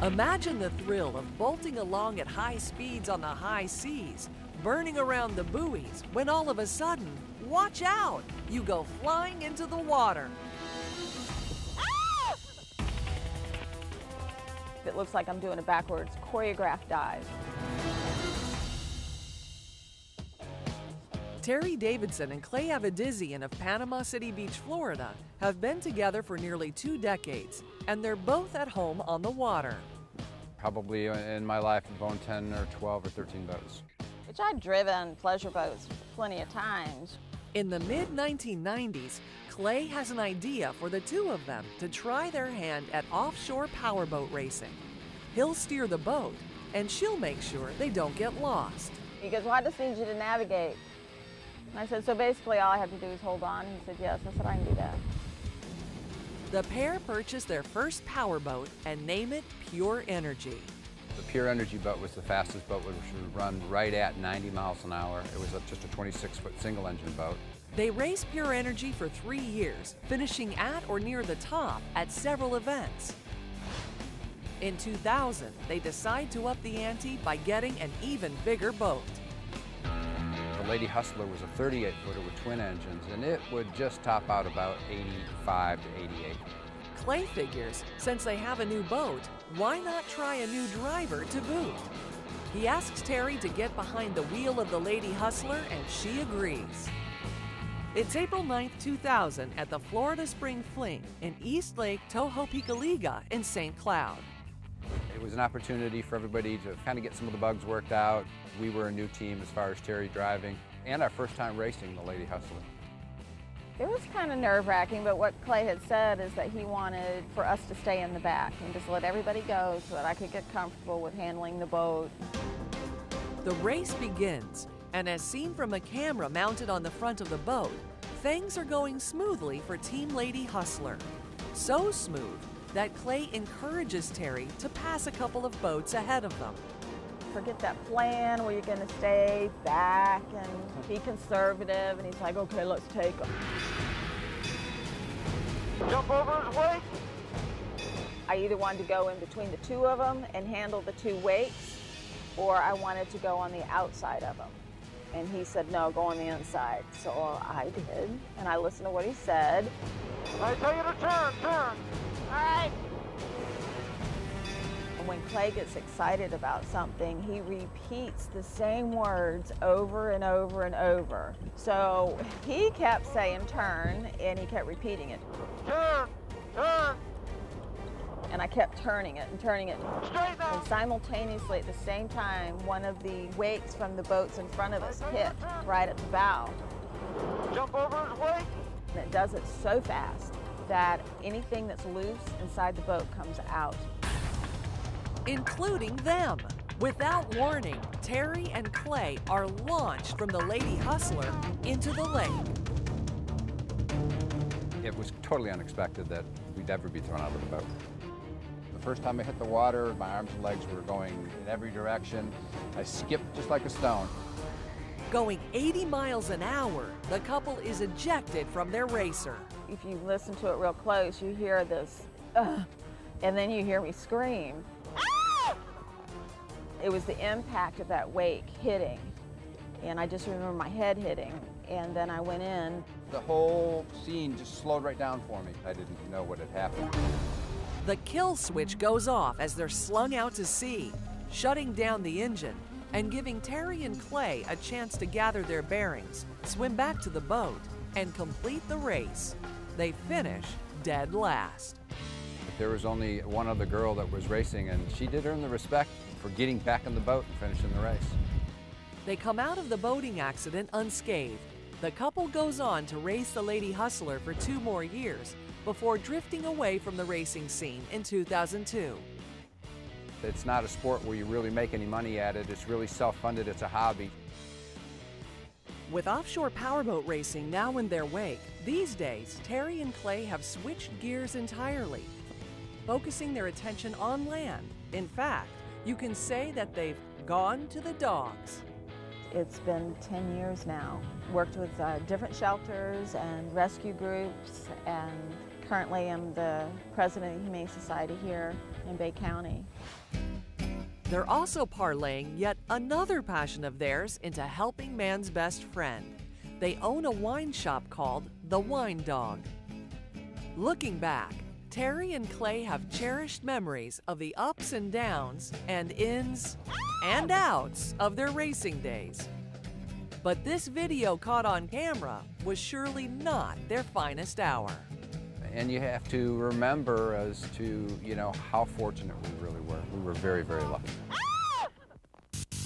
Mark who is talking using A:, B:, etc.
A: Imagine the thrill of bolting along at high speeds on the high seas, burning around the buoys, when all of a sudden, watch out! You go flying into the water.
B: It looks like I'm doing a backwards choreographed dive.
A: Terry Davidson and Clay Avedizian of Panama City Beach, Florida, have been together for nearly 2 decades, and they're both at home on the water.
C: Probably in my life I've owned 10 or 12 or 13 boats.
B: Which I've driven pleasure boats plenty of times.
A: In the mid-1990s, Clay has an idea for the two of them to try their hand at offshore powerboat racing. He'll steer the boat, and she'll make sure they don't get lost.
B: He goes, well, I just need you to navigate. And I said, so basically all I have to do is hold on? And he said, yes. I said, I can do that.
A: The pair purchased their first powerboat and name it Pure Energy.
C: The Pure Energy boat was the fastest boat, which would run right at 90 miles an hour. It was just a 26-foot single-engine boat.
A: They raced Pure Energy for 3 years, finishing at or near the top at several events. In 2000, they decide to up the ante by getting an even bigger boat.
C: The Lady Hustler was a 38-footer with twin engines, and it would just top out about 85 to 88.
A: Clay figures, since they have a new boat, why not try a new driver to boot? He asks Terry to get behind the wheel of the Lady Hustler, and she agrees. It's April 9th, 2000 at the Florida Spring Fling in East Lake Tohopekaliga in St. Cloud.
C: It was an opportunity for everybody to kind of get some of the bugs worked out. We were a new team as far as Terry driving, and our first time racing the Lady Hustler.
B: It was kind of nerve-wracking, but what Clay had said is that he wanted for us to stay in the back and just let everybody go so that I could get comfortable with handling the boat.
A: The race begins, and as seen from a camera mounted on the front of the boat, things are going smoothly for Team Lady Hustler. So smooth that Clay encourages Terry to pass a couple of boats ahead of them.
B: Forget that plan where you're going to stay back and be conservative, and he's like, okay, let's take them.
D: Jump over his wake.
B: I either wanted to go in between the two of them and handle the two wakes, or I wanted to go on the outside of them. And he said, no, go on the inside. So I did, and I listened to what he said.
D: I tell you to turn, turn.
B: All right. And when Clay gets excited about something, he repeats the same words over and over and over. So he kept saying turn, and he kept repeating it.
D: Turn, turn.
B: And I kept turning it and turning it.
D: Straight now.
B: And simultaneously at the same time, one of the wakes from the boats in front of us hit right at the bow.
D: Jump over his wake.
B: And it does it so fast that anything that's loose inside the boat comes out.
A: Including them. Without warning, Terry and Clay are launched from the Lady Hustler into the lake.
C: It was totally unexpected that we'd ever be thrown out of the boat. The first time I hit the water, my arms and legs were going in every direction. I skipped just like a stone.
A: Going 80 miles an hour, the couple is ejected from their racer.
B: If you listen to it real close, you hear this, and then you hear me scream. Ah! It was the impact of that wake hitting, and I just remember my head hitting, and then I went in.
C: The whole scene just slowed right down for me. I didn't know what had happened.
A: The kill switch goes off as they're slung out to sea, shutting down the engine and giving Terry and Clay a chance to gather their bearings, swim back to the boat, and complete the race. They finish dead last.
C: There was only one other girl that was racing, and she did earn the respect for getting back in the boat and finishing the race.
A: They come out of the boating accident unscathed. The couple goes on to race the Lady Hustler for 2 more years before drifting away from the racing scene in 2002.
C: It's not a sport where you really make any money at it. It's really self-funded. It's a hobby.
A: With offshore powerboat racing now in their wake, these days, Terry and Clay have switched gears entirely, focusing their attention on land. In fact, you can say that they've gone to the dogs.
B: It's been 10 years now. Worked with different shelters and rescue groups, and currently I'm the president of the Humane Society here in Bay County.
A: They're also parlaying yet another passion of theirs into helping man's best friend. They own a wine shop called The Wine Dog. Looking back, Terry and Clay have cherished memories of the ups and downs and ins and outs of their racing days. But this video caught on camera was surely not their finest hour.
C: And you have to remember as to, how fortunate we really were. We were very, very lucky.